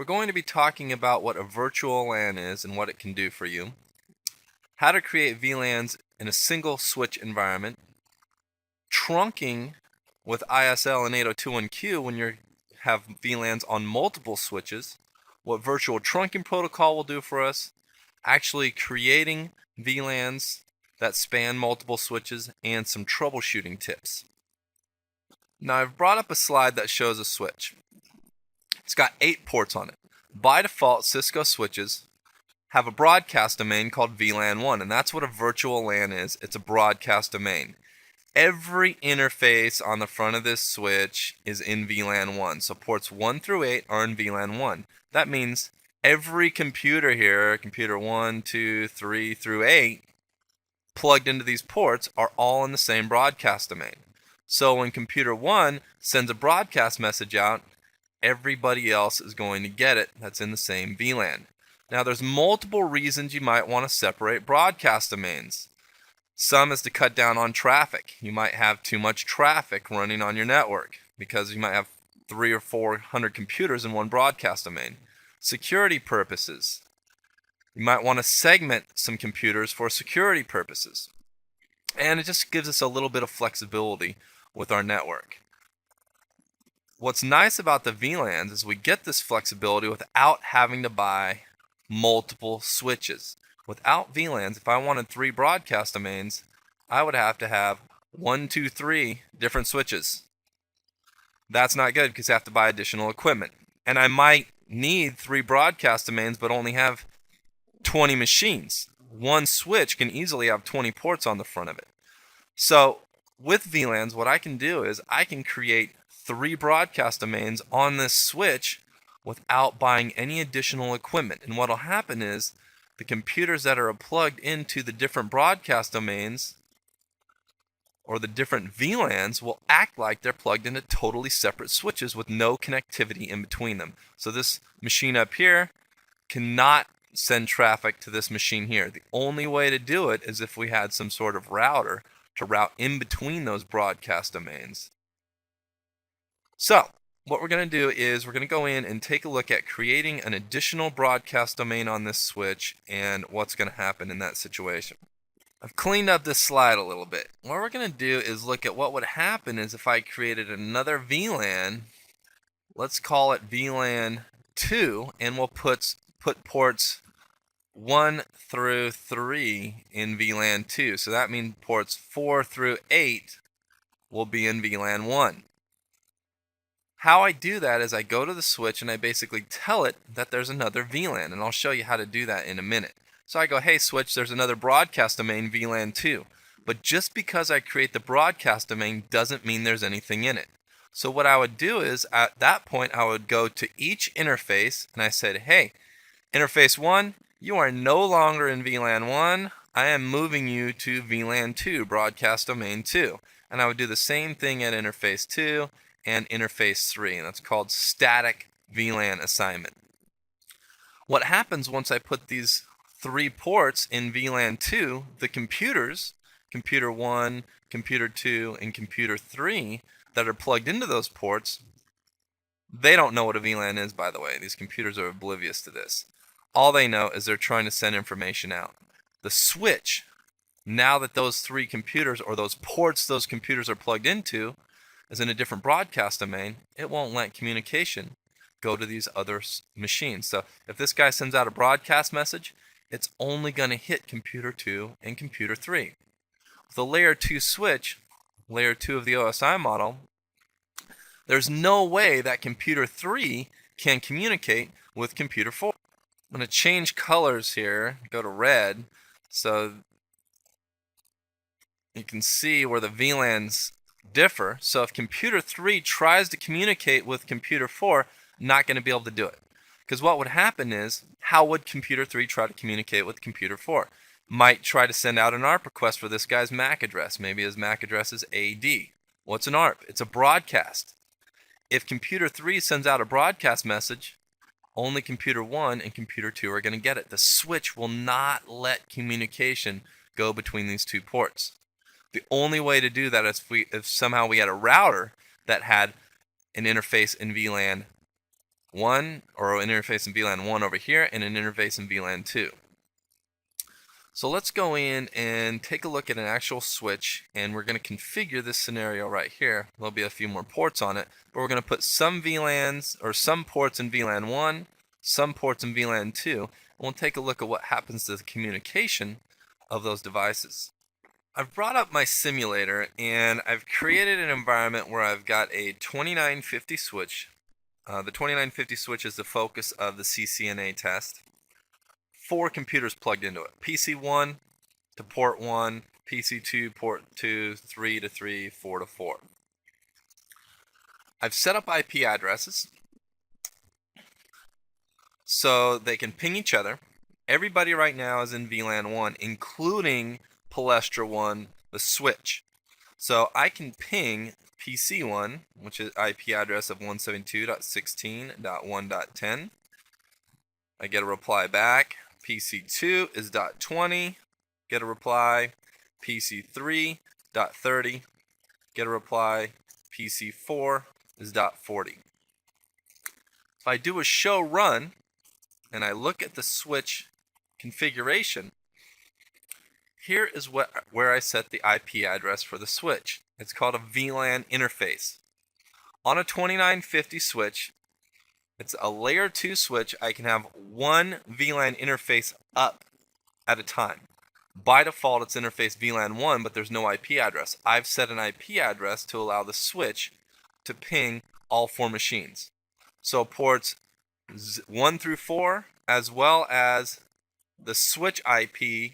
We're going to be talking about what a virtual LAN is and what it can do for you, how to create VLANs in a single switch environment, trunking with ISL and 802.1q when you have VLANs on multiple switches, what virtual trunking protocol will do for us, actually creating VLANs that span multiple switches, and some troubleshooting tips. Now I've brought up a slide that shows a switch. It's got 8 ports on it. By default, Cisco switches have a broadcast domain called VLAN 1, and that's what a virtual LAN is. It's a broadcast domain. Every interface on the front of this switch is in VLAN 1. So ports 1 through 8 are in VLAN 1. That means every computer here, computer 1, 2, 3 through 8, plugged into these ports are all in the same broadcast domain. So when computer 1 sends a broadcast message out, everybody else is going to get it that's in the same VLAN. Now there's multiple reasons you might want to separate broadcast domains. Some is to cut down on traffic. You might have too much traffic running on your network because you might have 300 or 400 computers in one broadcast domain. Security purposes. You might want to segment some computers for security purposes. And it just gives us a little bit of flexibility with our network. What's nice about the VLANs is we get this flexibility without having to buy multiple switches. Without VLANs, if I wanted 3 broadcast domains, I would have to have 1, 2, 3 different switches. That's not good because I have to buy additional equipment. And I might need 3 broadcast domains but only have 20 machines. One switch can easily have 20 ports on the front of it. So with VLANs, what I can do is I can create 3 broadcast domains on this switch without buying any additional equipment. And what will happen is the computers that are plugged into the different broadcast domains or the different VLANs will act like they're plugged into totally separate switches with no connectivity in between them. So this machine up here cannot send traffic to this machine here. The only way to do it is if we had some sort of router to route in between those broadcast domains. So what we're going to do is we're going to go in and take a look at creating an additional broadcast domain on this switch and what's going to happen in that situation. I've cleaned up this slide a little bit. What we're going to do is look at what would happen is if I created another VLAN, let's call it VLAN 2, and we'll put ports 1 through 3 in VLAN 2. So that means ports 4 through 8 will be in VLAN 1. How I do that is I go to the switch and I basically tell it that there's another VLAN, and I'll show you how to do that in a minute. So I go, hey switch, there's another broadcast domain VLAN 2. But just because I create the broadcast domain doesn't mean there's anything in it. So what I would do is at that point I would go to each interface and I said, hey, interface 1, you are no longer in VLAN 1. I am moving you to VLAN 2, broadcast domain 2. And I would do the same thing at interface 2 and interface 3, and that's called static VLAN assignment. What happens once I put these 3 ports in VLAN 2, the computers, computer 1, computer 2, and computer 3 that are plugged into those ports, they don't know what a VLAN is, by the way. These computers are oblivious to this. All they know is they're trying to send information out. The switch, now that those 3 computers or those ports those computers are plugged into is in a different broadcast domain, it won't let communication go to these other machines. So if this guy sends out a broadcast message, it's only going to hit computer 2 and computer 3. With a layer 2 switch, layer 2 of the OSI model, there's no way that computer 3 can communicate with computer 4. I'm going to change colors here, go to red, so you can see where the VLANs differ. So if computer 3 tries to communicate with computer 4, not going to be able to do it. Because what would happen is, how would computer 3 try to communicate with computer 4? Might try to send out an ARP request for this guy's MAC address. Maybe his MAC address is AD. What's an ARP? It's a broadcast. If computer 3 sends out a broadcast message, only computer 1 and computer 2 are going to get it. The switch will not let communication go between these 2 ports. The only way to do that is if somehow we had a router that had an interface in VLAN 1 or an interface in VLAN 1 over here and an interface in VLAN 2. So let's go in and take a look at an actual switch, and we're going to configure this scenario right here. There'll be a few more ports on it, but we're going to put some VLANs or some ports in VLAN 1, some ports in VLAN 2, and we'll take a look at what happens to the communication of those devices. I've brought up my simulator and I've created an environment where I've got a 2950 switch. The 2950 switch is the focus of the CCNA test. 4 computers plugged into it. PC1 to port 1, PC2 port 2, 3 to 3, 4 to 4. I've set up IP addresses so they can ping each other. Everybody right now is in VLAN 1, including Palestra 1, the switch. So I can ping PC1, which is IP address of 172.16.1.10. I get a reply back. PC2 is .20, get a reply. PC3 .30, get a reply. PC4 is .40. If I do a show run and I look at the switch configuration, here is where I set the IP address for the switch. It's called a VLAN interface. On a 2950 switch, it's a layer 2 switch. I can have one VLAN interface up at a time. By default, it's interface VLAN 1, but there's no IP address. I've set an IP address to allow the switch to ping all 4 machines. So ports 1 through 4, as well as the switch IP,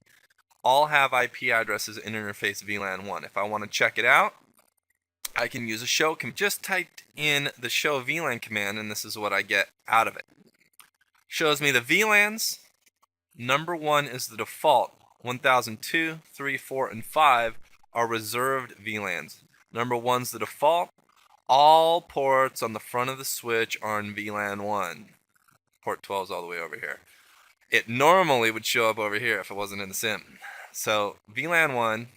all have IP addresses in interface VLAN 1. If I want to check it out, I can use a show command. Just typed in the show VLAN command, and this is what I get out of it. Shows me the VLANs. Number 1 is the default. 1002, 3, 4, and 5 are reserved VLANs. Number 1's the default. All ports on the front of the switch are in VLAN 1. Port 12 is all the way over here. It normally would show up over here if it wasn't in the sim. So VLAN 1,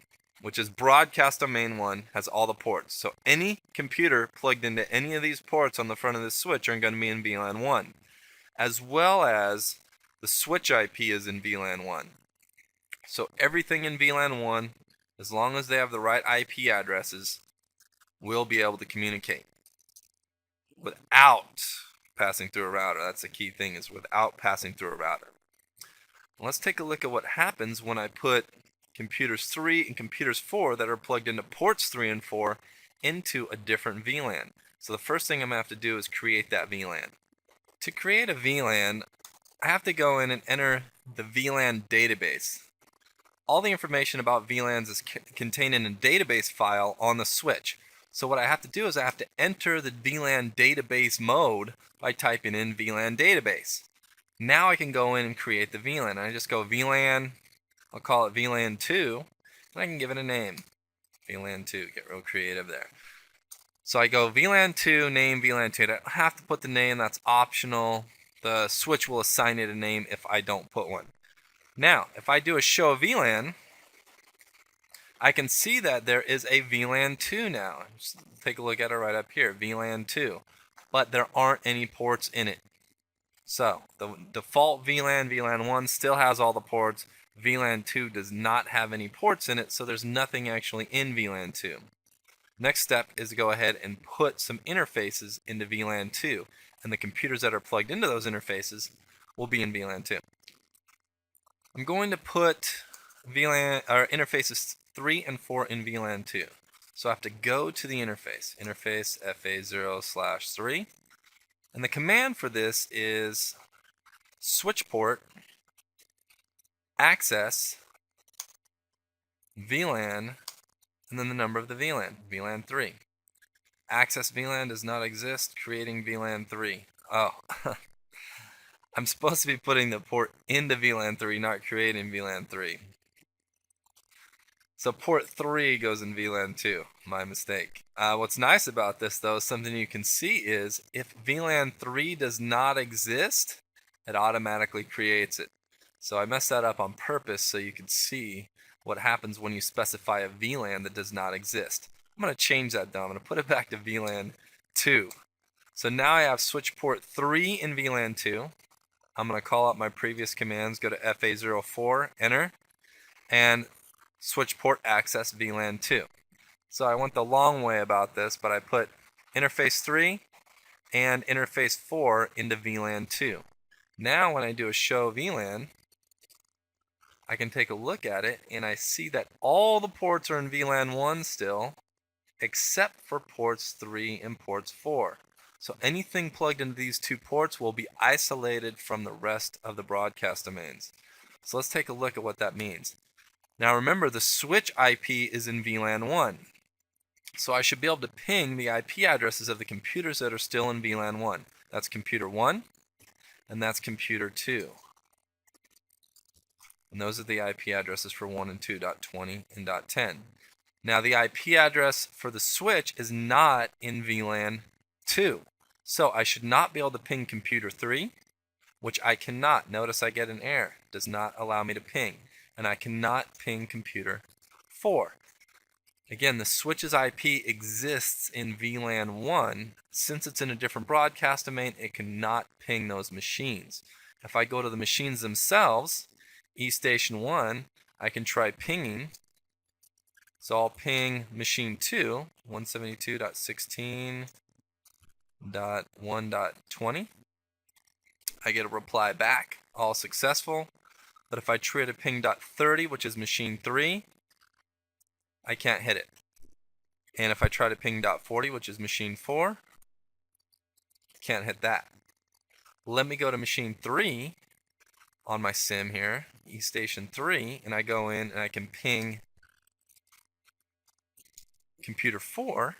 which is broadcast domain 1, has all the ports. So any computer plugged into any of these ports on the front of this switch are going to be in VLAN 1, as well as the switch IP is in VLAN 1. So everything in VLAN 1, as long as they have the right IP addresses, will be able to communicate without passing through a router. That's the key thing, is without passing through a router. Let's take a look at what happens when I put computers 3 and computers 4 that are plugged into ports 3 and 4 into a different VLAN. So the first thing I'm going to have to do is create that VLAN. To create a VLAN, I have to go in and enter the VLAN database. All the information about VLANs is contained in a database file on the switch. So what I have to do is I have to enter the VLAN database mode by typing in VLAN database. Now I can go in and create the VLAN. I just go VLAN, I'll call it VLAN 2, and I can give it a name. VLAN 2, get real creative there. So I go VLAN 2, name VLAN 2. I don't have to put the name, that's optional. The switch will assign it a name if I don't put one. Now, if I do a show VLAN, I can see that there is a VLAN 2 now. Just take a look at it right up here, VLAN 2. But there aren't any ports in it. So, the default VLAN, VLAN 1, still has all the ports. VLAN 2 does not have any ports in it, so there's nothing actually in VLAN 2. Next step is to go ahead and put some interfaces into VLAN 2, and the computers that are plugged into those interfaces will be in VLAN 2. I'm going to put VLAN or interfaces 3 and 4 in VLAN 2. So I have to go to the interface FA0/3, and the command for this is switch port access VLAN and then the number of the VLAN, VLAN 3. Access VLAN does not exist, creating VLAN 3. Oh, I'm supposed to be putting the port into VLAN 3, not creating VLAN 3. So port 3 goes in VLAN 2, my mistake. What's nice about this though, something you can see is if VLAN 3 does not exist, it automatically creates it. So I messed that up on purpose so you can see what happens when you specify a VLAN that does not exist. I'm going to change that though. I'm going to put it back to VLAN 2. So now I have switch port 3 in VLAN 2. I'm going to call out my previous commands, go to FA04, enter, and switch port access VLAN 2. So I went the long way about this, but I put interface 3 and interface 4 into VLAN 2. Now when I do a show VLAN, I can take a look at it and I see that all the ports are in VLAN 1 still, except for ports 3 and ports 4. So anything plugged into these two ports will be isolated from the rest of the broadcast domains. So let's take a look at what that means. Now remember, the switch IP is in VLAN 1. So I should be able to ping the IP addresses of the computers that are still in VLAN 1. That's computer 1 and that's computer 2. And those are the IP addresses for 1 and 2.20 and .10. Now the IP address for the switch is not in VLAN 2. So I should not be able to ping computer 3, which I cannot. Notice I get an error. It does not allow me to ping. And I cannot ping computer 4. Again, the switch's IP exists in VLAN 1. Since it's in a different broadcast domain, it cannot ping those machines. If I go to the machines themselves, eStation 1, I can try pinging. So I'll ping machine 2, 172.16.1.20. I get a reply back, all successful. But if I try to ping .30, which is machine 3, I can't hit it. And if I try to ping .40, which is machine 4, can't hit that. Let me go to machine 3 on my sim here, eStation 3, and I go in and I can ping computer 4.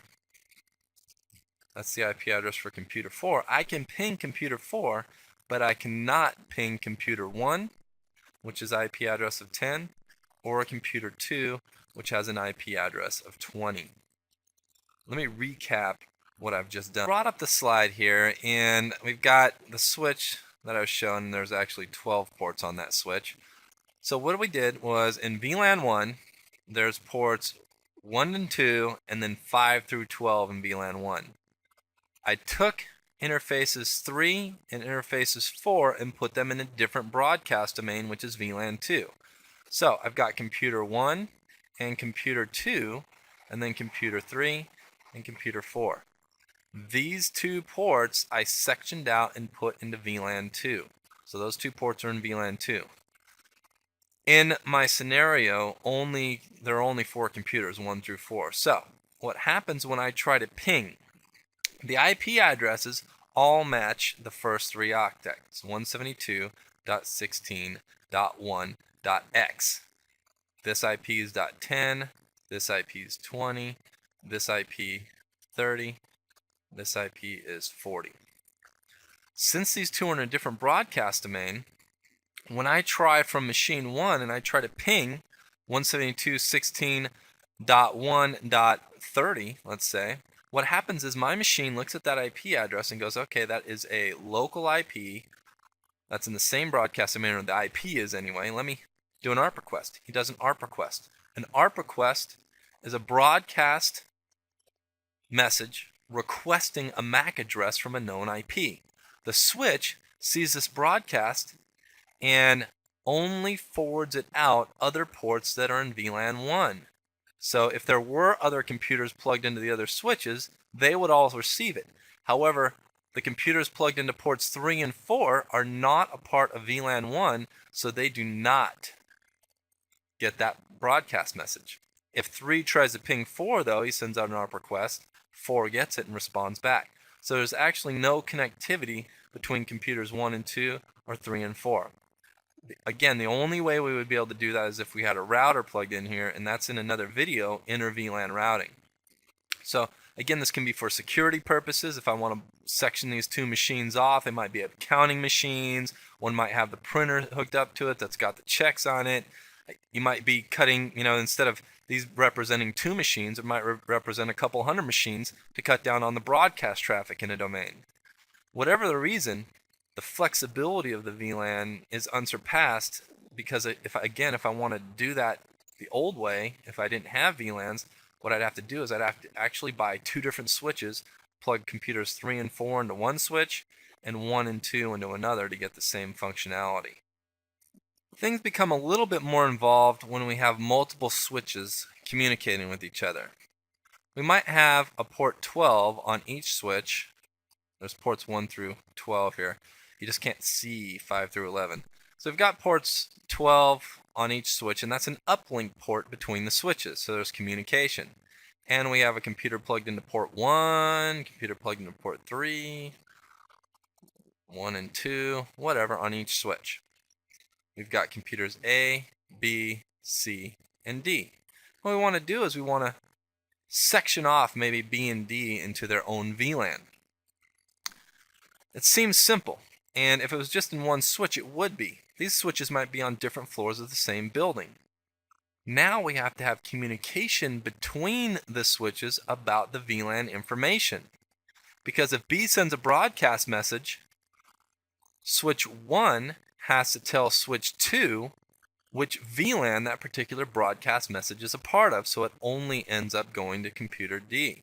That's the IP address for computer 4. I can ping computer 4, but I cannot ping computer 1, which is IP address of 10, or computer 2, which has an IP address of 20. Let me recap what I've just done. I brought up the slide here, and we've got the switch that I was showing. There's actually 12 ports on that switch. So what we did was in VLAN 1, there's ports 1 and 2, and then 5 through 12 in VLAN 1. I took interfaces 3 and interfaces 4 and put them in a different broadcast domain, which is VLAN 2. So I've got computer 1 and computer 2, and then computer 3 and computer 4. These two ports I sectioned out and put into VLAN 2. So those two ports are in VLAN 2. In my scenario, there are only 4 computers, 1 through 4. So what happens when I try to ping? The IP addresses all match the first 3 octets, 172.16.1.x. This IP is .10, this IP is 20, this IP 30, this IP is 40. Since these two are in a different broadcast domain, when I try from machine 1 and I try to ping 172.16.1.30, let's say, what happens is my machine looks at that IP address and goes, okay, that is a local IP that's in the same broadcast domain, or the IP is anyway. Let me do an ARP request. He does an ARP request. An ARP request is a broadcast message requesting a MAC address from a known IP. The switch sees this broadcast and only forwards it out other ports that are in VLAN 1. So if there were other computers plugged into the other switches, they would all receive it. However, the computers plugged into ports 3 and 4 are not a part of VLAN 1, so they do not get that broadcast message. If 3 tries to ping 4, though, he sends out an ARP request, 4 gets it and responds back. So there's actually no connectivity between computers 1 and 2 or 3 and 4. Again, the only way we would be able to do that is if we had a router plugged in here, and that's in another video, inter VLAN routing. So again, this can be for security purposes. If I want to section these two machines off, it might be accounting machines. One might have the printer hooked up to it that's got the checks on it. You might be cutting, instead of these representing 2 machines, it might represent a couple hundred machines to cut down on the broadcast traffic in a domain. Whatever the reason, the flexibility of the VLAN is unsurpassed, because if I want to do that the old way, if I didn't have VLANs, what I'd have to do is I'd have to actually buy 2 different switches, plug computers 3 and 4 into one switch and 1 and 2 into another to get the same functionality. Things become a little bit more involved when we have multiple switches communicating with each other. We might have a port 12 on each switch. There's ports 1 through 12 here. You just can't see 5 through 11. So we've got ports 12 on each switch, and that's an uplink port between the switches, so there's communication. And we have a computer plugged into port 1, computer plugged into port 3, 1 and 2, whatever, on each switch. We've got computers A, B, C, and D. What we want to do is we want to section off maybe B and D into their own VLAN. It seems simple, and if it was just in one switch, it would be. These switches might be on different floors of the same building. Now we have to have communication between the switches about the VLAN information. Because if B sends a broadcast message, switch 1 has to tell switch 2 which VLAN that particular broadcast message is a part of, so it only ends up going to computer D.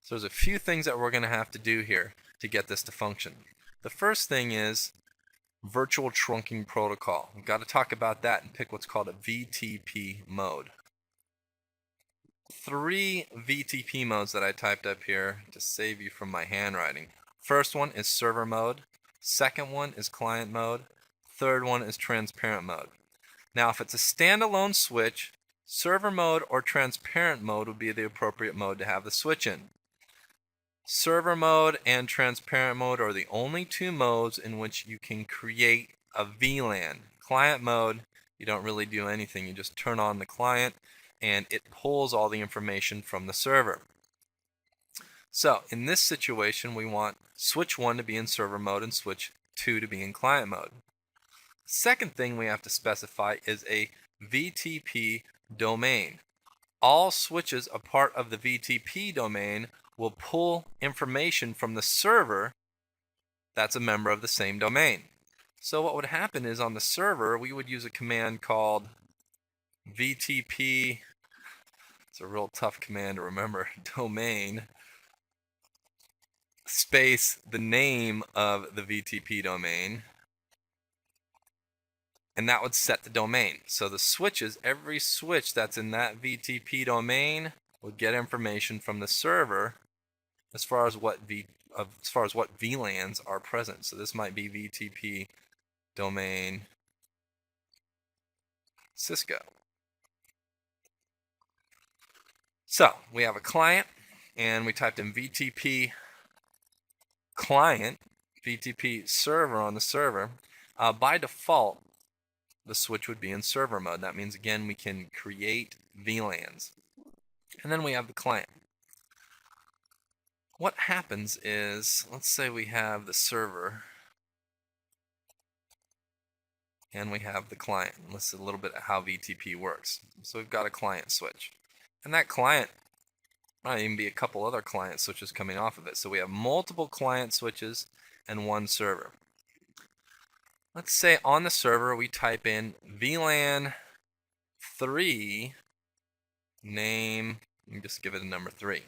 So there's a few things that we're going to have to do here to get this to function. The first thing is virtual trunking protocol. We've got to talk about that and pick what's called a VTP mode. 3 VTP modes that I typed up here to save you from my handwriting. First one is server mode. Second one is client mode. Third one is transparent mode. Now, if it's a standalone switch, server mode or transparent mode would be the appropriate mode to have the switch in. Server mode and transparent mode are the only 2 modes in which you can create a VLAN. Client mode, you don't really do anything. You just turn on the client and it pulls all the information from the server. So in this situation, we want switch 1 to be in server mode and switch 2 to be in client mode. Second thing we have to specify is a VTP domain. All switches a part of the VTP domain will pull information from the server that's a member of the same domain. So what would happen is on the server, we would use a command called VTP, it's a real tough command to remember, domain, space the name of the VTP domain, and that would set the domain. So the switches, every switch that's in that VTP domain would get information from the server as far as what VLANs are present. So this might be VTP domain Cisco. So we have a client, and we typed in VTP client, VTP server on the server. By default, the switch would be in server mode. That means, again, we can create VLANs. And then we have the client. What happens is, let's say we have the server and we have the client. This is a little bit of how VTP works. So we've got a client switch. And that client might even be a couple other client switches coming off of it. So we have multiple client switches and one server. Let's say on the server we type in VLAN 3 name, and just give it a number 3.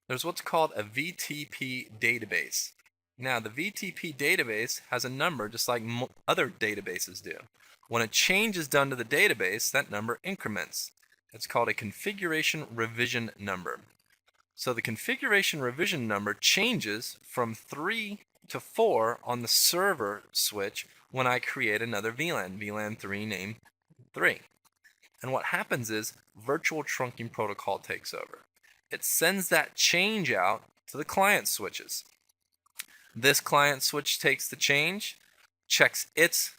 There's what's called a VTP database. Now the VTP database has a number just like other databases do. When a change is done to the database, that number increments. It's called a configuration revision number. So the configuration revision number changes from 3 to 4 on the server switch when I create another VLAN, VLAN 3 name 3. And what happens is virtual trunking protocol takes over. It sends that change out to the client switches. This client switch takes the change, checks its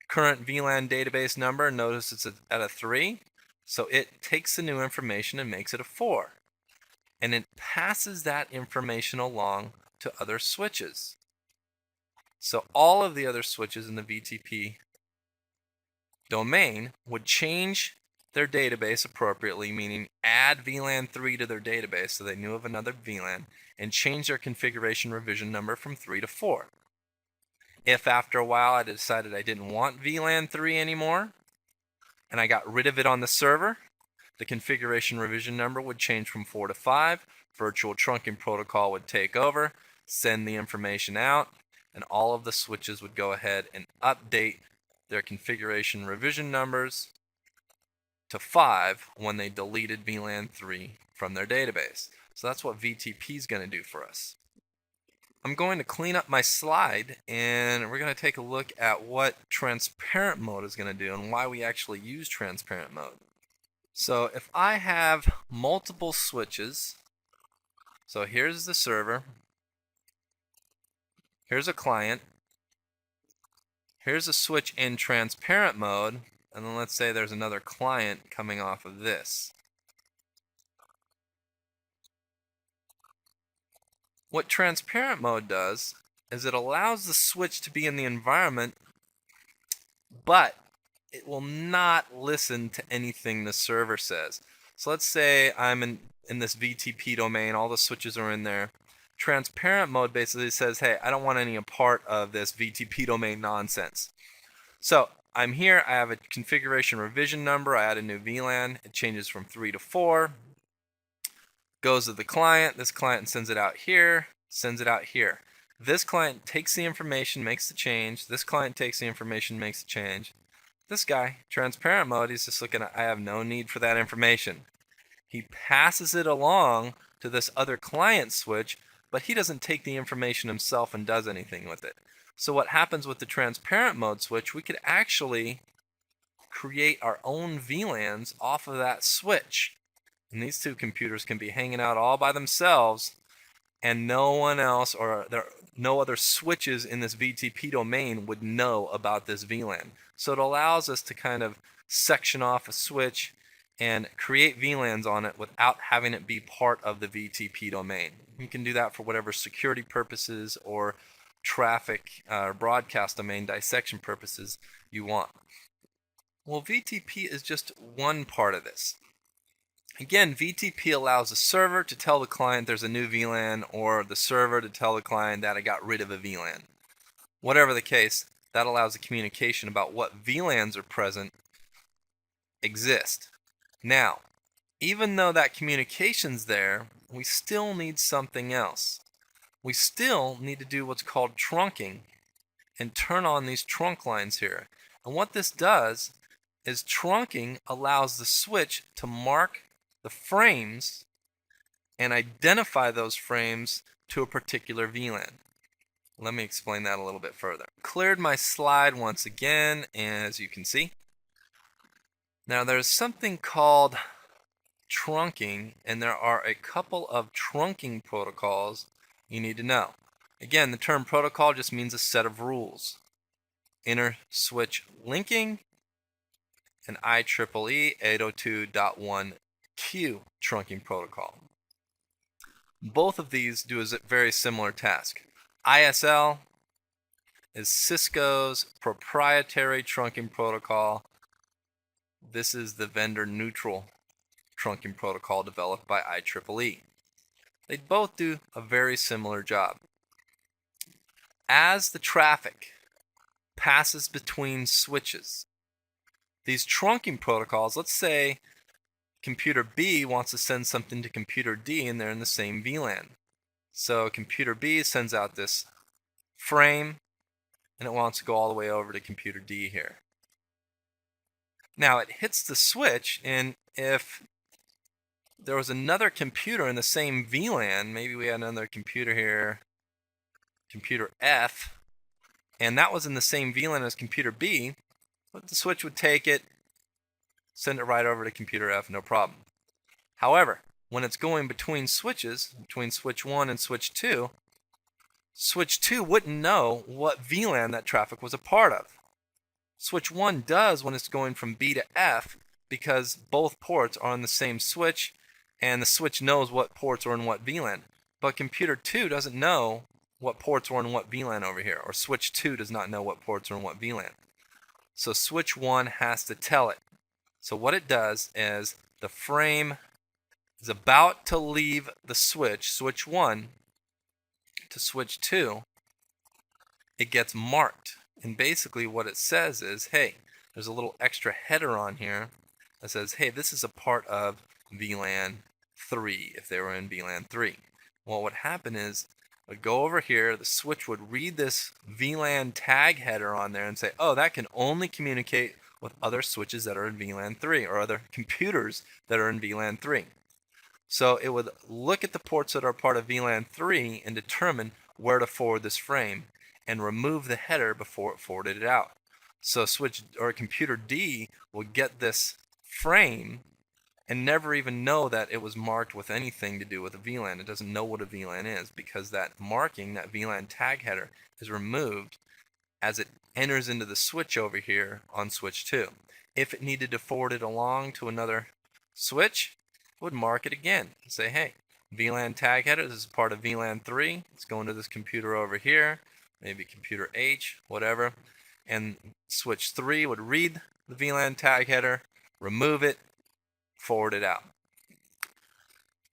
current VLAN database number, notice it's at a 3, so it takes the new information and makes it a 4. And it passes that information along to other switches. So all of the other switches in the VTP domain would change their database appropriately, meaning add VLAN 3 to their database so they knew of another VLAN, and change their configuration revision number from 3 to 4. If after a while I decided I didn't want VLAN 3 anymore, and I got rid of it on the server, the configuration revision number would change from 4 to 5, virtual trunking protocol would take over, send the information out, and all of the switches would go ahead and update their configuration revision numbers to 5 when they deleted VLAN 3 from their database. So that's what VTP is going to do for us. I'm going to clean up my slide, and we're going to take a look at what transparent mode is going to do and why we actually use transparent mode. So if I have multiple switches, so here's the server, here's a client, here's a switch in transparent mode, and then let's say there's another client coming off of this. What transparent mode does is it allows the switch to be in the environment, but it will not listen to anything the server says. So let's say I'm in this VTP domain, all the switches are in there. Transparent mode basically says, hey, I don't want any part of this VTP domain nonsense. So I'm here, I have a configuration revision number, I add a new VLAN, it changes from 3 to 4, goes to the client, this client sends it out here, sends it out here. This client takes the information, makes the change, this client takes the information, makes the change. This guy, transparent mode, he's just looking at, I have no need for that information. He passes it along to this other client switch, but he doesn't take the information himself and does anything with it. So what happens with the transparent mode switch, we could actually create our own VLANs off of that switch. And these two computers can be hanging out all by themselves, and no one else, or no other switches in this VTP domain would know about this VLAN. So it allows us to kind of section off a switch and create VLANs on it without having it be part of the VTP domain. You can do that for whatever security purposes or traffic broadcast domain dissection purposes you want. Well, VTP is just one part of this. Again, VTP allows the server to tell the client there's a new VLAN, or the server to tell the client that I got rid of a VLAN. Whatever the case, that allows the communication about what VLANs are present exist. Now, even though that communication's there, we still need something else. We still need to do what's called trunking and turn on these trunk lines here. And what this does is trunking allows the switch to mark the frames and identify those frames to a particular VLAN. Let me explain that a little bit further. Cleared my slide once again, as you can see. Now there's something called trunking, and there are a couple of trunking protocols you need to know. Again, the term protocol just means a set of rules. Inter-switch linking and IEEE 802.1q trunking protocol. Both of these do a very similar task. ISL is Cisco's proprietary trunking protocol. This is the vendor neutral trunking protocol developed by IEEE. They both do a very similar job. As the traffic passes between switches, these trunking protocols, let's say computer B wants to send something to computer D and they're in the same VLAN. So computer B sends out this frame and it wants to go all the way over to computer D here. Now it hits the switch, and if there was another computer in the same VLAN, maybe we had another computer here, computer F, and that was in the same VLAN as computer B, the switch would take it, send it right over to computer F, no problem. However, when it's going between switches, between switch 1 and switch 2 wouldn't know what VLAN that traffic was a part of. Switch 1 does when it's going from B to F, because both ports are on the same switch and the switch knows what ports are in what VLAN. But computer 2 doesn't know what ports are in what VLAN over here, or switch 2 does not know what ports are in what VLAN. So switch 1 has to tell it. So what it does is the frame is about to leave the switch, switch 1, to switch 2. It gets marked. And basically what it says is, hey, there's a little extra header on here that says, hey, this is a part of VLAN 3 if they were in VLAN 3. What would happen is it would go over here, the switch would read this VLAN tag header on there and say, oh, that can only communicate with other switches that are in VLAN 3 or other computers that are in VLAN 3. So it would look at the ports that are part of VLAN 3 and determine where to forward this frame and remove the header before it forwarded it out. So switch or computer D will get this frame and never even know that it was marked with anything to do with a VLAN. It doesn't know what a VLAN is because that marking, that VLAN tag header, is removed as it enters into the switch over here on switch 2. If it needed to forward it along to another switch, it would mark it again and say, hey, VLAN tag header, this is part of VLAN 3. It's going to this computer over here, maybe computer H, whatever. And switch 3 would read the VLAN tag header, remove it, forward it out.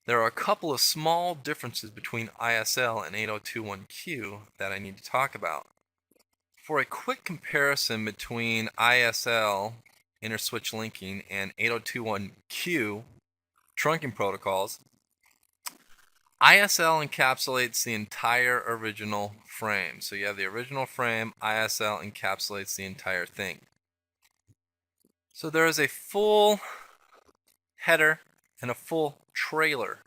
There are a couple of small differences between ISL and 8021Q that I need to talk about. For a quick comparison between ISL, inter-switch linking, and 8021Q, trunking protocols, ISL encapsulates the entire original frame. So you have the original frame, ISL encapsulates the entire thing. So there is a full header and a full trailer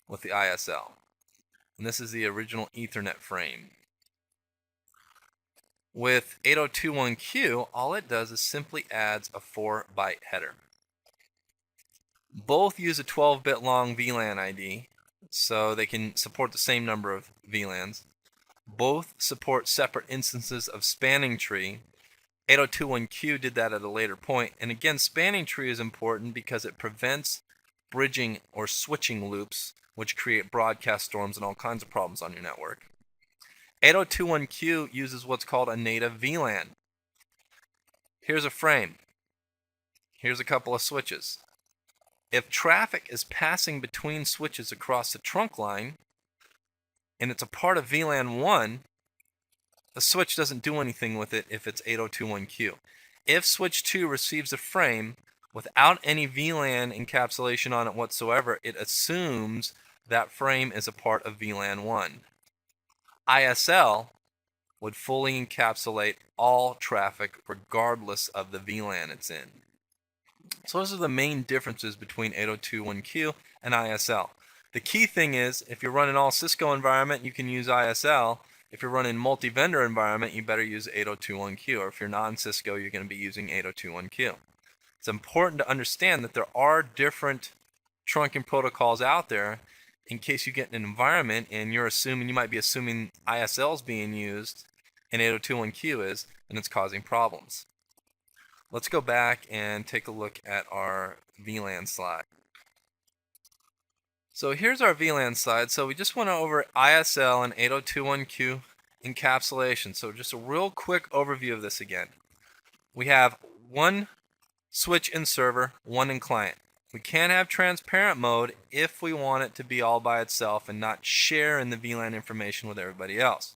with the ISL. And this is the original Ethernet frame. With 8021Q, all it does is simply adds a 4-byte header. Both use a 12-bit long VLAN ID, so they can support the same number of VLANs. Both support separate instances of spanning tree. 8021Q did that at a later point. And again, spanning tree is important because it prevents bridging or switching loops, which create broadcast storms and all kinds of problems on your network. 8021Q uses what's called a native VLAN. Here's a frame. Here's a couple of switches. If traffic is passing between switches across the trunk line, and it's a part of VLAN 1, the switch doesn't do anything with it if it's 8021Q. If switch 2 receives a frame without any VLAN encapsulation on it whatsoever, it assumes that frame is a part of VLAN 1. ISL would fully encapsulate all traffic regardless of the VLAN it's in. So those are the main differences between 8021Q and ISL. The key thing is, if you're running all Cisco environment, you can use ISL. If you're running multi-vendor environment, you better use 8021Q. Or if you're non-Cisco, you're going to be using 8021Q. It's important to understand that there are different trunking protocols out there in case you get in an environment and you might be assuming ISL is being used and 8021Q is, and it's causing problems. Let's go back and take a look at our VLAN slide. So here's our VLAN slide. So we just went over ISL and 8021Q encapsulation. So just a real quick overview of this again. We have one switch in server, one in client. We can have transparent mode if we want it to be all by itself and not share in the VLAN information with everybody else.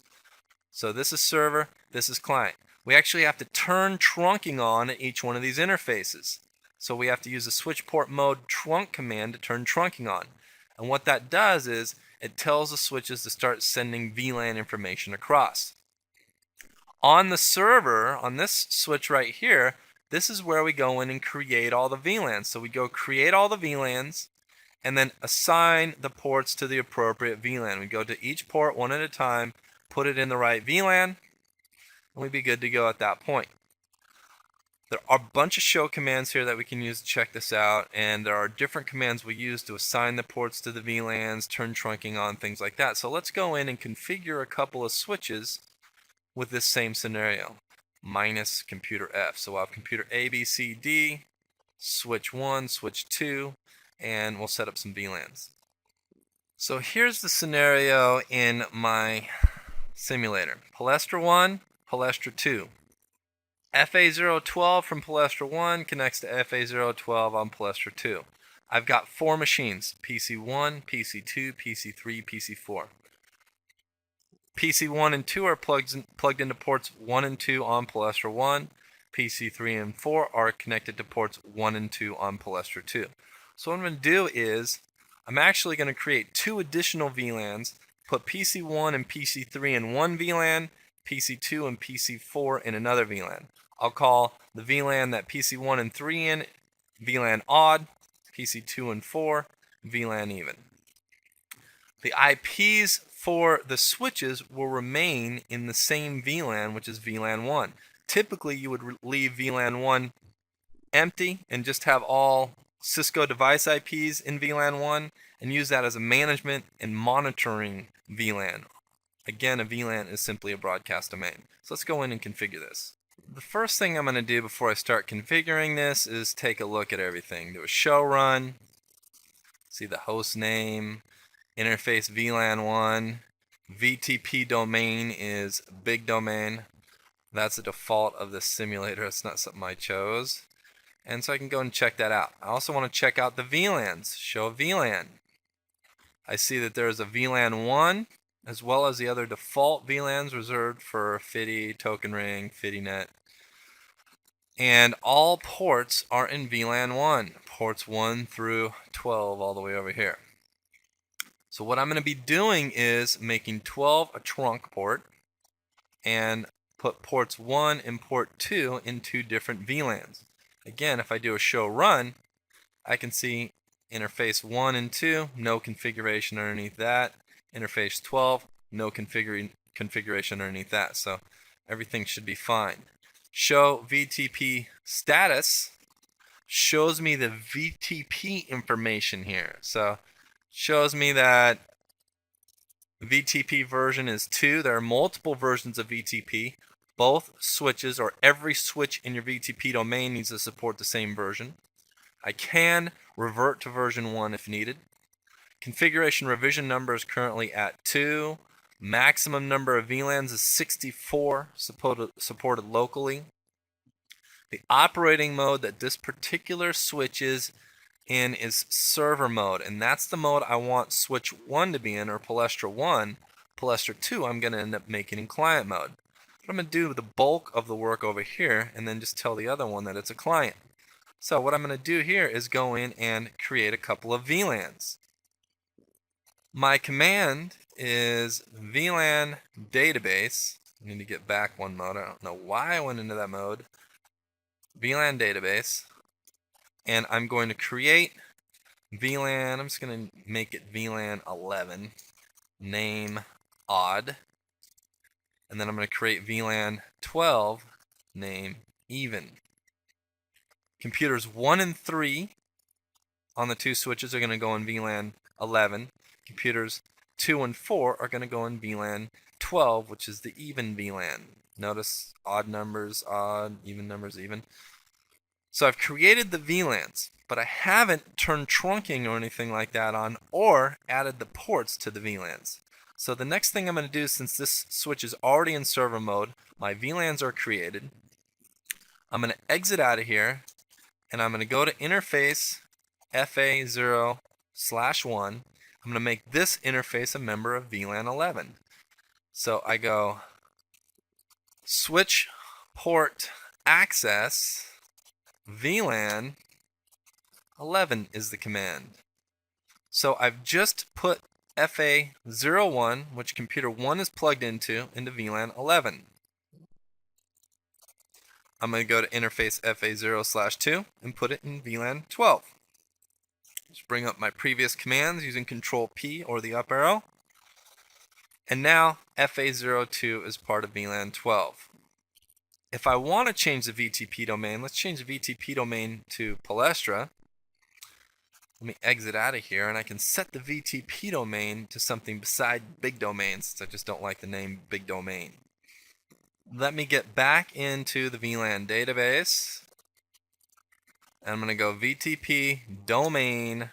So this is server, this is client. We actually have to turn trunking on at each one of these interfaces. So we have to use the switch port mode trunk command to turn trunking on. And what that does is it tells the switches to start sending VLAN information across. On the server, on this switch right here, this is where we go in and create all the VLANs. So we go create all the VLANs and then assign the ports to the appropriate VLAN. We go to each port one at a time, put it in the right VLAN, and we'd be good to go at that point. There are a bunch of show commands here that we can use to check this out, and there are different commands we use to assign the ports to the VLANs, turn trunking on, things like that. So let's go in and configure a couple of switches with this same scenario, minus computer F. So we'll have computer A, B, C, D, switch 1, switch 2, and we'll set up some VLANs. So here's the scenario in my simulator. Palestra 1, Palestra 2. FA012 from Palestra 1 connects to FA012 on Palestra 2. I've got 4 machines, PC1, PC2, PC3, PC4. PC1 and 2 are plugged into ports 1 and 2 on Palestra 1. PC3 and 4 are connected to ports 1 and 2 on Palestra 2. So what I'm going to do is I'm actually going to create 2 additional VLANs, put PC1 and PC3 in one VLAN, PC2 and PC4 in another VLAN. I'll call the VLAN that PC1 and 3 in VLAN odd, PC2 and 4 VLAN even. The IPs for the switches will remain in the same VLAN, which is VLAN 1. Typically, you would leave VLAN 1 empty and just have all Cisco device IPs in VLAN 1 and use that as a management and monitoring VLAN. Again, a VLAN is simply a broadcast domain. So let's go in and configure this. The first thing I'm going to do before I start configuring this is take a look at everything. Do a show run, see the host name, interface VLAN 1, VTP domain is big domain. That's the default of the simulator. It's not something I chose. And so I can go and check that out. I also want to check out the VLANs. Show VLAN. I see that there's a VLAN 1 as well as the other default VLANs reserved for FIDI, Token Ring, FIDINet. And all ports are in VLAN 1. Ports 1 through 12 all the way over here. So what I'm going to be doing is making 12 a trunk port and put ports 1 and port 2 in 2 different VLANs. Again, if I do a show run, I can see interface 1 and 2, no configuration underneath that. Interface 12, no configuration underneath that. So everything should be fine. Show VTP status shows me the VTP information here. So shows me that VTP version is 2. There are multiple versions of VTP. Both switches, or every switch in your VTP domain, needs to support the same version. I can revert to version 1 if needed. Configuration revision number is currently at 2. Maximum number of VLANs is 64 supported locally. The operating mode that this particular switch is in is server mode, and that's the mode I want switch 1 to be in, or Palestra 1. Palestra 2 I'm going to end up making in client mode. But I'm going to do the bulk of the work over here and then just tell the other one that it's a client. So what I'm going to do here is go in and create a couple of VLANs. My command is VLAN database. I need to get back one mode. I don't know why I went into that mode. VLAN database. And I'm going to create VLAN. I'm just going to make it VLAN 11. Name odd. And then I'm going to create VLAN 12. Name even. Computers 1 and 3 on the 2 switches are going to go in VLAN 11. Computers 2 and 4 are going to go in VLAN 12, which is the even VLAN. Notice odd numbers, odd, even numbers, even. So I've created the VLANs, but I haven't turned trunking or anything like that on or added the ports to the VLANs. So the next thing I'm going to do, since this switch is already in server mode, my VLANs are created. I'm going to exit out of here, and I'm going to go to interface FA0/1. I'm going to make this interface a member of VLAN 11. So I go switch port access VLAN 11 is the command. So I've just put FA01, which computer 1 is plugged into VLAN 11. I'm going to go to interface FA0/2 and put it in VLAN 12. Just bring up my previous commands using Control P or the up arrow. And now FA02 is part of VLAN 12. If I want to change the VTP domain, let's change the VTP domain to Palestra. Let me exit out of here, and I can set the VTP domain to something beside big domain, since I just don't like the name big domain. Let me get back into the VLAN database. And I'm going to go VTP domain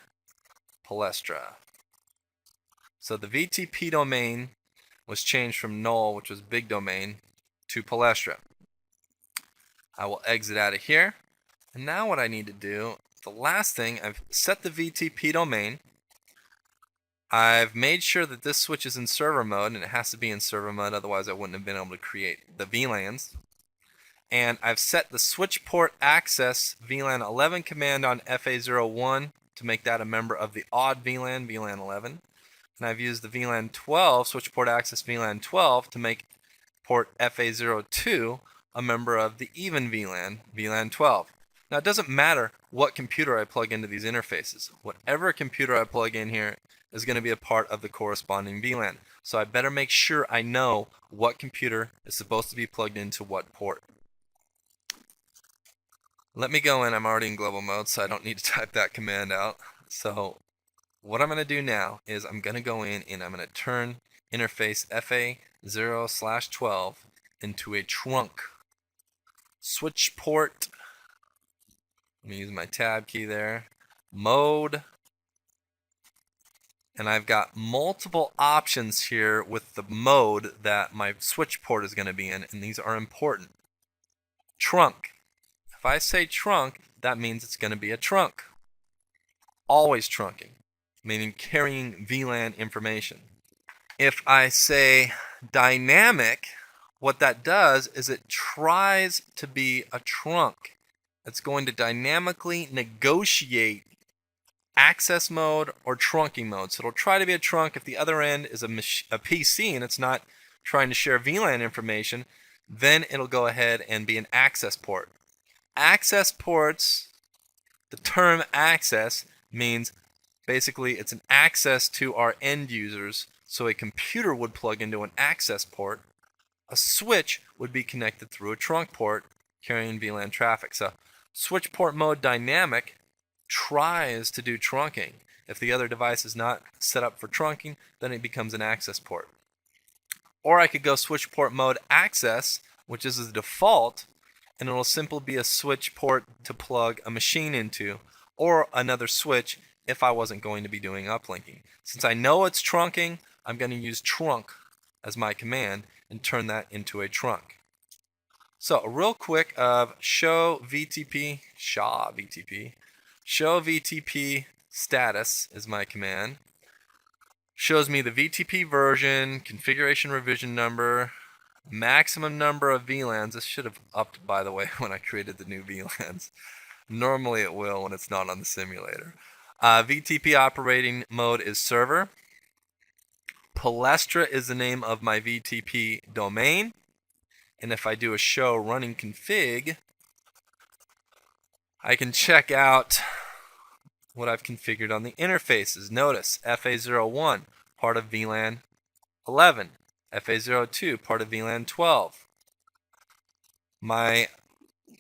Palestra. So the VTP domain was changed from null, which was big domain, to Palestra. I will exit out of here. And now what I need to do, the last thing, I've set the VTP domain. I've made sure that this switch is in server mode, and it has to be in server mode, otherwise I wouldn't have been able to create the VLANs. And I've set the switch port access VLAN 11 command on FA01 to make that a member of the odd VLAN, VLAN 11. And I've used the VLAN 12, switch port access VLAN 12, to make port FA02 a member of the even VLAN, VLAN 12. Now it doesn't matter what computer I plug into these interfaces. Whatever computer I plug in here is going to be a part of the corresponding VLAN. So I better make sure I know what computer is supposed to be plugged into what port. Let me go in. I'm already in global mode, so I don't need to type that command out. So what I'm going to do now is I'm going to go in and I'm going to turn interface FA0/12 into a trunk. Switch port, let me use my tab key there, mode, and I've got multiple options here with the mode that my switch port is going to be in, and these are important. Trunk. If I say trunk, that means it's going to be a trunk. Always trunking, meaning carrying VLAN information. If I say dynamic, what that does is it tries to be a trunk. It's going to dynamically negotiate access mode or trunking mode. So it'll try to be a trunk if the other end is a PC and it's not trying to share VLAN information, then it'll go ahead and be an access port. Access ports, the term access means basically it's an access to our end users. So a computer would plug into an access port. A switch would be connected through a trunk port carrying VLAN traffic. So switch port mode dynamic tries to do trunking. If the other device is not set up for trunking, then it becomes an access port. Or I could go switch port mode access, which is the default, and it will simply be a switch port to plug a machine into, or another switch if I wasn't going to be doing uplinking. Since I know it's trunking, I'm going to use trunk as my command and turn that into a trunk. So real quick of show VTP status is my command. Shows me the VTP version, configuration revision number, maximum number of VLANs. This should have upped, by the way, when I created the new VLANs. Normally it will when it's not on the simulator. VTP operating mode is server. Palestra is the name of my VTP domain. And if I do a show running config, I can check out what I've configured on the interfaces. Notice FA01, part of VLAN 11. FA02, part of VLAN 12. My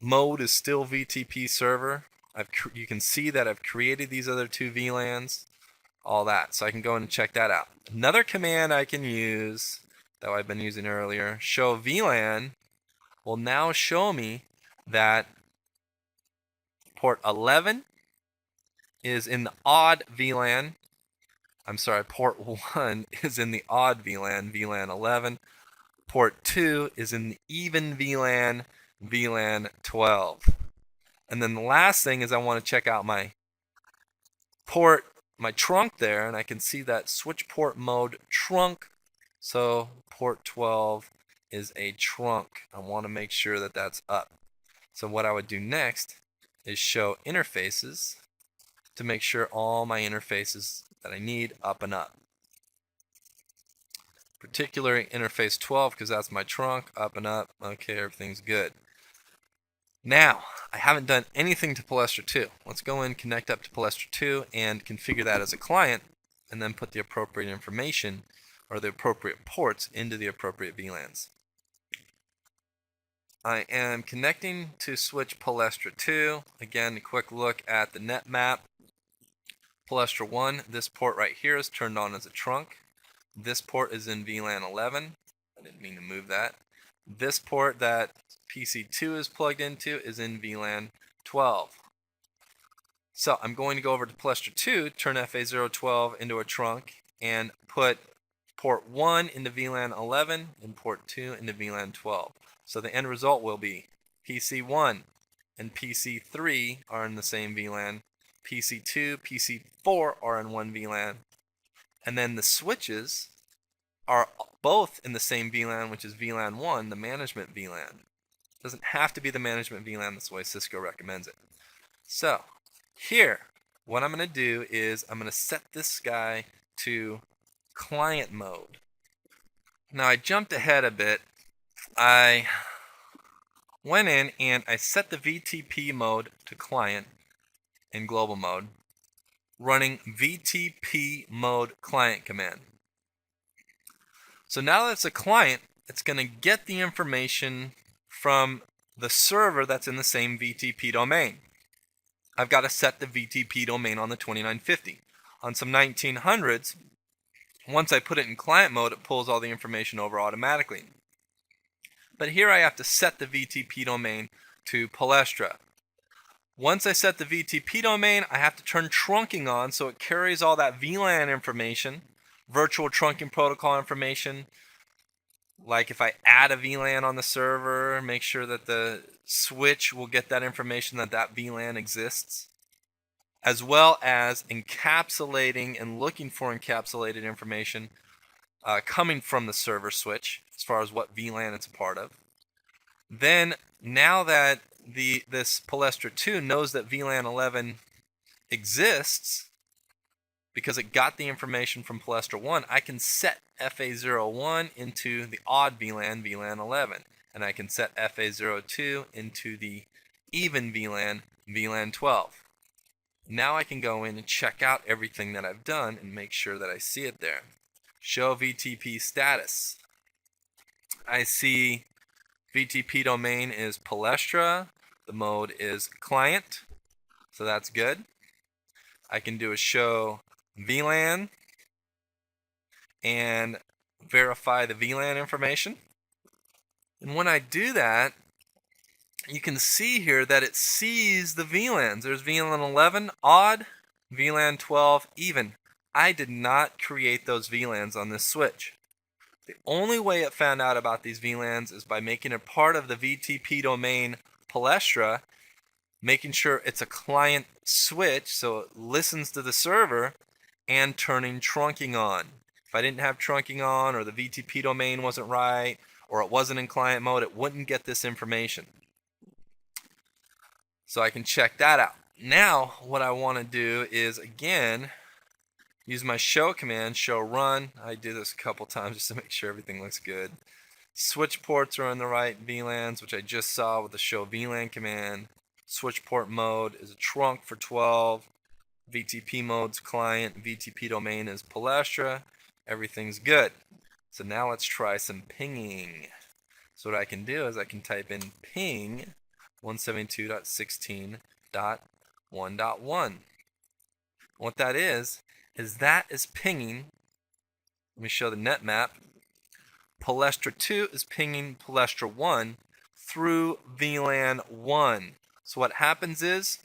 mode is still VTP server. You can see that I've created these other two VLANs, all that. So I can go in and check that out. Another command I can use that I've been using earlier, show VLAN, will now show me that port 11 is in the odd VLAN. I'm sorry, port 1 is in the odd VLAN, VLAN 11. Port 2 is in the even VLAN, VLAN 12. And then the last thing is I want to check out my port, my trunk there, and I can see that switch port mode trunk. So port 12 is a trunk. I want to make sure that that's up. So what I would do next is show interfaces to make sure all my interfaces that I need up and up. Particularly interface 12 because that's my trunk, up and up. Okay, everything's good. Now, I haven't done anything to Palestra 2. Let's go in, connect up to Palestra 2 and configure that as a client and then put the appropriate information or the appropriate ports into the appropriate VLANs. I am connecting to switch Palestra 2. Again, a quick look at the net map. Palestra 1, this port right here is turned on as a trunk. This port is in VLAN 11. I didn't mean to move that. This port that PC2 is plugged into is in VLAN 12. So I'm going to go over to Palestra 2, turn FA012 into a trunk, and put port 1 into VLAN 11 and port 2 into VLAN 12. So the end result will be PC1 and PC3 are in the same VLAN. PC2, PC4 are in one VLAN. And then the switches are both in the same VLAN, which is VLAN 1, the management VLAN. It doesn't have to be the management VLAN, that's the way Cisco recommends it. So here what I'm going to do is I'm going to set this guy to client mode. Now I jumped ahead a bit. I went in and I set the VTP mode to client in global mode, running VTP mode client command. So now that it's a client, it's going to get the information from the server that's in the same VTP domain. I've got to set the VTP domain on the 2950. On some 1900s, once I put it in client mode, it pulls all the information over automatically. But here I have to set the VTP domain to Palestra. Once I set the VTP domain, I have to turn trunking on so it carries all that VLAN information, virtual trunking protocol information, like if I add a VLAN on the server, make sure that the switch will get that information that that VLAN exists, as well as encapsulating and looking for encapsulated information coming from the server switch as far as what VLAN it's a part of. Then now that this Palestra 2 knows that VLAN 11 exists because it got the information from Palestra 1, I can set FA01 into the odd VLAN, VLAN 11, and I can set FA02 into the even VLAN, VLAN 12. Now I can go in and check out everything that I've done and make sure that I see it there. Show VTP status. I see VTP domain is Palestra. The mode is client, so that's good. I can do a show VLAN and verify the VLAN information. And when I do that, you can see here that it sees the VLANs. There's VLAN 11 odd, VLAN 12 even. I did not create those VLANs on this switch. The only way it found out about these VLANs is by making it part of the VTP domain Palestra, making sure it's a client switch so it listens to the server, and turning trunking on. If I didn't have trunking on, or the VTP domain wasn't right, or it wasn't in client mode, it wouldn't get this information. So I can check that out. Now what I want to do is again use my show command, show run. I do this a couple times just to make sure everything looks good. Switch ports are in the right VLANs, which I just saw with the show VLAN command. Switch port mode is a trunk for 12. VTP mode's client. VTP domain is Palestra. Everything's good. So now let's try some pinging. So what I can do is I can type in ping 172.16.1.1. What that is that is pinging. Let me show the net map. Palestra 2 is pinging Palestra 1 through VLAN 1. So what happens is,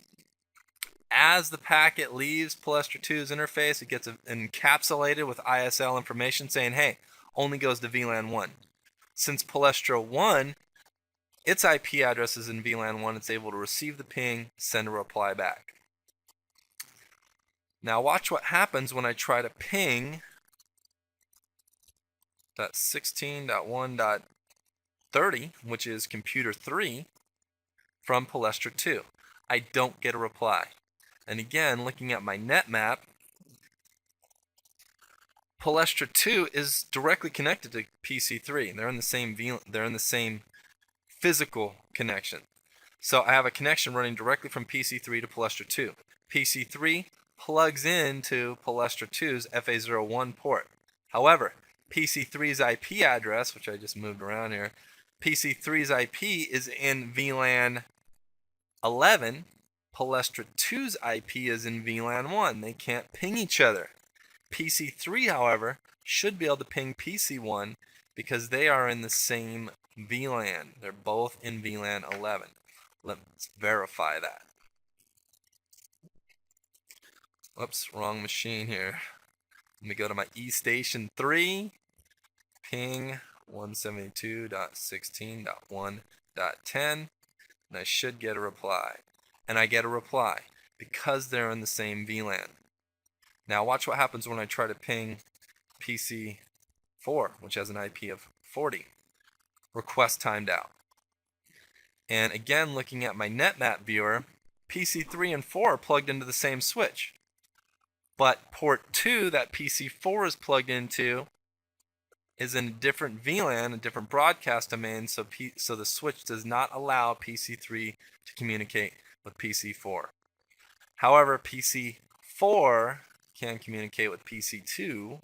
as the packet leaves Palestra 2's interface, it gets encapsulated with ISL information saying, hey, only goes to VLAN 1. Since Palestra 1, its IP address is in VLAN 1, it's able to receive the ping, send a reply back. Now watch what happens when I try to ping .16.1.30, which is computer 3, from Palestra 2. I don't get a reply. And again, looking at my net map, Palestra 2 is directly connected to PC3. They're in the same physical connection. So I have a connection running directly from PC3 to Palestra 2. PC3 plugs into Palestra 2's FA01 port. However, PC3's IP address, which I just moved around here, PC3's IP is in VLAN 11. Palestra 2's IP is in VLAN 1. They can't ping each other. PC3, however, should be able to ping PC1 because they are in the same VLAN. They're both in VLAN 11. Let's verify that. Whoops, wrong machine here. Let me go to my eStation 3, ping 172.16.1.10, and I should get a reply. And I get a reply because they're in the same VLAN. Now watch what happens when I try to ping PC4, which has an IP of 40. Request timed out. And again, looking at my NetMap viewer, PC3 and 4 are plugged into the same switch. But port 2 that PC4 is plugged into is in a different VLAN, a different broadcast domain, so the switch does not allow PC3 to communicate with PC4. However, PC4 can communicate with PC2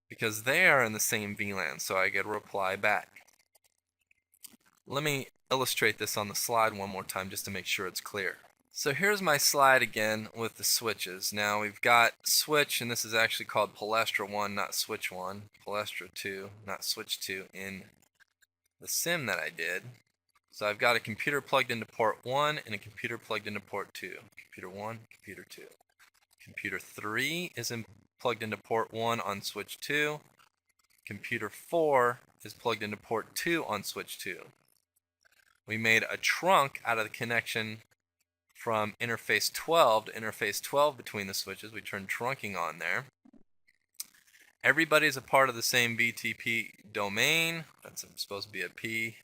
because they are in the same VLAN, so I get a reply back. Let me illustrate this on the slide one more time just to make sure it's clear. So here's my slide again with the switches. Now we've got switch, and this is actually called Palestra 1, not switch 1. Palestra 2, not switch 2 in the sim that I did. So I've got a computer plugged into port 1 and a computer plugged into port 2. Computer 1, computer 2. Computer 3 is plugged into port 1 on switch 2. Computer 4 is plugged into port 2 on switch 2. We made a trunk out of the connection from interface 12 to interface 12 between the switches. We turned trunking on there. Everybody's a part of the same VTP domain. That's supposed to be a P.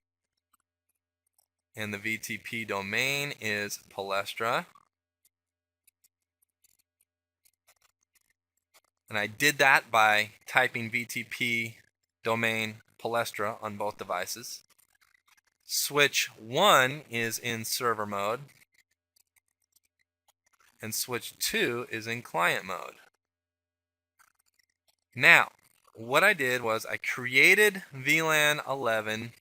And the VTP domain is Palestra. And I did that by typing VTP domain Palestra on both devices. Switch 1 is in server mode, and switch 2 is in client mode. Now, what I did was I created VLAN 11,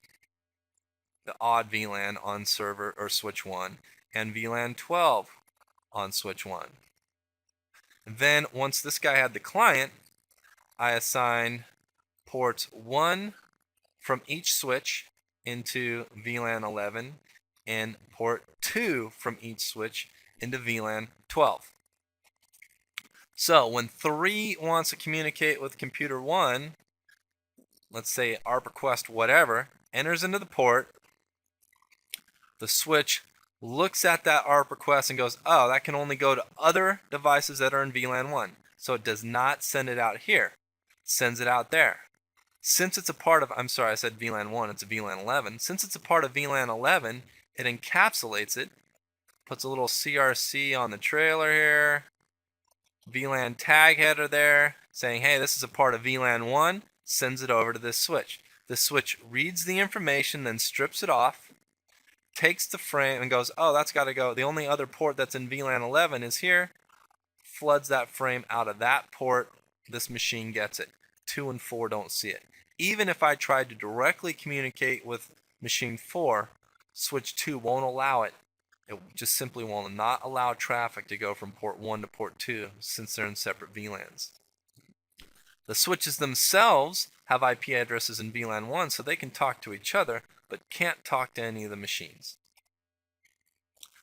the odd VLAN on server or switch 1, and VLAN 12 on switch 1. Then once this guy had the client, I assigned ports 1 from each switch into VLAN 11 and port 2 from each switch into VLAN 12. So when 3 wants to communicate with computer 1, let's say ARP request whatever, enters into the port, the switch looks at that ARP request and goes, oh, that can only go to other devices that are in VLAN 1. So it does not send it out here. It sends it out there. Since it's a part of, I'm sorry, I said VLAN 1, it's a VLAN 11. Since it's a part of VLAN 11, it encapsulates it, puts a little CRC on the trailer here, VLAN tag header there, saying, hey, this is a part of VLAN 1, sends it over to this switch. The switch reads the information, then strips it off, takes the frame and goes, oh, that's got to go. The only other port that's in VLAN 11 is here, floods that frame out of that port. This machine gets it. 2 and 4 don't see it. Even if I tried to directly communicate with machine 4, switch 2 won't allow it. It just simply will not allow traffic to go from port 1 to port 2 since they're in separate VLANs. The switches themselves have IP addresses in VLAN 1 so they can talk to each other but can't talk to any of the machines.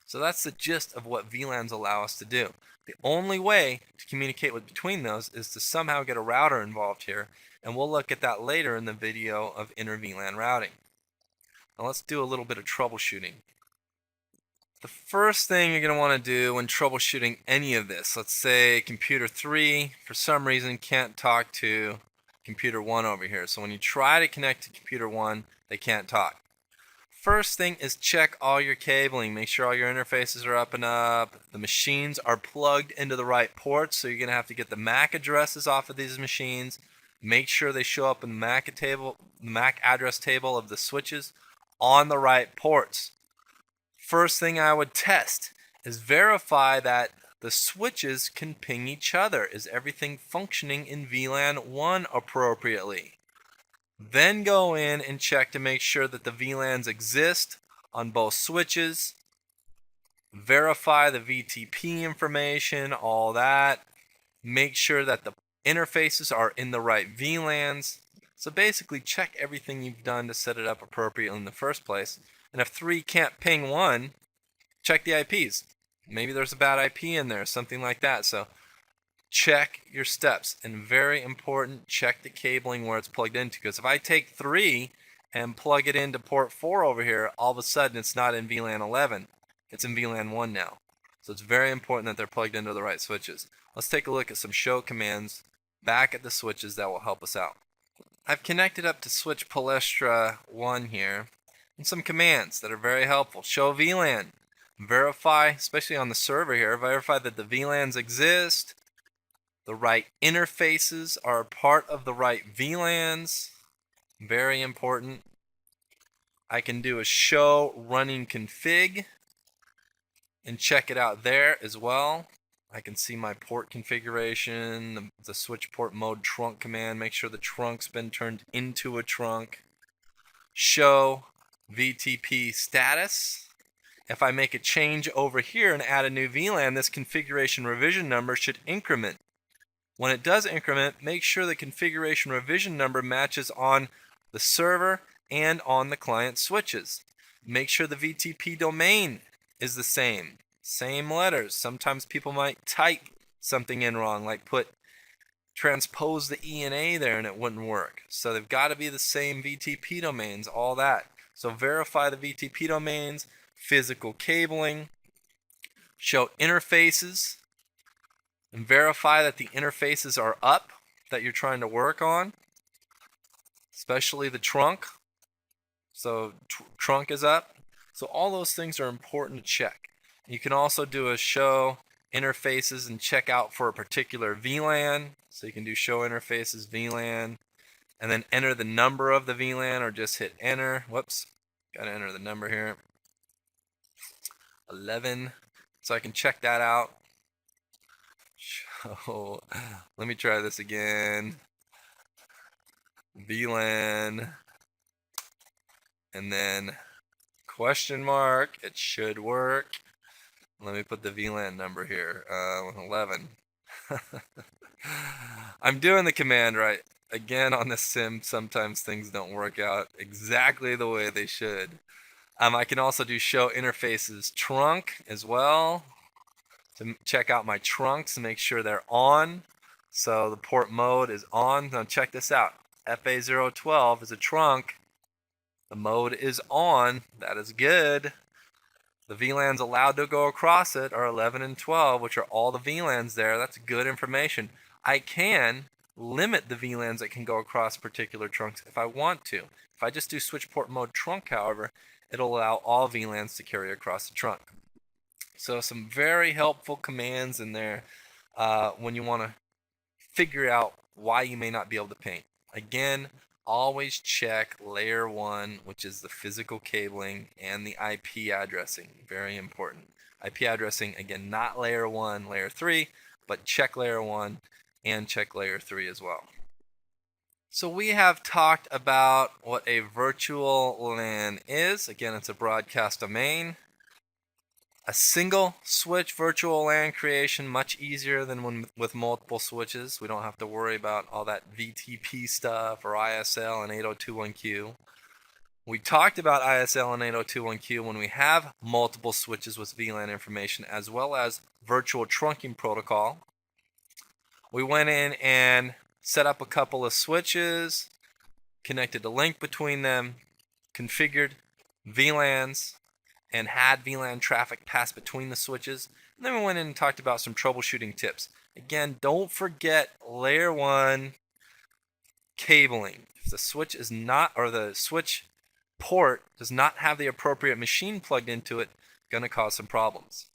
So that's the gist of what VLANs allow us to do. The only way to communicate between those is to somehow get a router involved here, and we'll look at that later in the video of inter-VLAN routing. Now let's do a little bit of troubleshooting. The first thing you're going to want to do when troubleshooting any of this, let's say computer 3 for some reason can't talk to computer 1 over here. So when you try to connect to computer 1, they can't talk. First thing is check all your cabling. Make sure all your interfaces are up and up. The machines are plugged into the right ports, so you're going to have to get the MAC addresses off of these machines. Make sure they show up in the MAC address table of the switches on the right ports. First thing I would test is verify that the switches can ping each other. Is everything functioning in VLAN 1 appropriately? Then go in and check to make sure that the VLANs exist on both switches. Verify the VTP information, all that. Make sure that the interfaces are in the right VLANs. So basically check everything you've done to set it up appropriately in the first place. And if 3 can't ping 1, check the IPs. Maybe there's a bad IP in there, something like that. So check your steps. And very important, check the cabling where it's plugged into. Because if I take 3 and plug it into port 4 over here, all of a sudden it's not in VLAN 11. It's in VLAN 1 now. So it's very important that they're plugged into the right switches. Let's take a look at some show commands back at the switches that will help us out. I've connected up to switch Palestra 1 here. And some commands that are very helpful. Show VLAN. Verify, especially on the server here, verify that the VLANs exist. The right interfaces are a part of the right VLANs. Very important. I can do a show running config and check it out there as well. I can see my port configuration, the switch port mode trunk command, make sure the trunk's been turned into a trunk. Show VTP status. If I make a change over here and add a new VLAN, this configuration revision number should increment. When it does increment, make sure the configuration revision number matches on the server and on the client switches. Make sure the VTP domain is the same letters. Sometimes people might type something in wrong, like transpose the E and A there, and it wouldn't work. So they've got to be the same VTP domains, all that. So verify the VTP domains, physical cabling, show interfaces, and verify that the interfaces are up that you're trying to work on, especially the trunk. So trunk is up. So all those things are important to check. You can also do a show interfaces and check out for a particular VLAN. So you can do show interfaces VLAN and then enter the number of the VLAN, or just hit enter. Whoops, got to enter the number here. 11. So I can check that out. Show. Let me try this again. VLAN and then question mark. It should work. Let me put the VLAN number here. 11. I'm doing the command right. Again, on the sim, sometimes things don't work out exactly the way they should. I can also do show interfaces trunk as well to check out my trunks and make sure they're on. So the port mode is on. Now check this out. FA012 is a trunk. The mode is on. That is good. The VLANs allowed to go across it are 11 and 12, which are all the VLANs there. That's good information. I can limit the VLANs that can go across particular trunks if I want to. If I just do switch port mode trunk, however, it'll allow all VLANs to carry across the trunk. So some very helpful commands in there when you want to figure out why you may not be able to paint. Again, always check layer 1, which is the physical cabling, and the IP addressing. Very important. IP addressing, again, not layer 1, layer 3, but check layer 1 and check layer 3 as well. So we have talked about what a virtual LAN is. Again, it's a broadcast domain. A single switch virtual LAN creation, much easier than with multiple switches. We don't have to worry about all that VTP stuff or ISL and 8021Q. We talked about ISL and 8021Q when we have multiple switches with VLAN information, as well as virtual trunking protocol. We went in and set up a couple of switches, connected a link between them, configured VLANs, and had VLAN traffic pass between the switches. And then we went in and talked about some troubleshooting tips. Again, don't forget layer 1 cabling. If the switch is not, or the switch port does not have the appropriate machine plugged into it, going to cause some problems.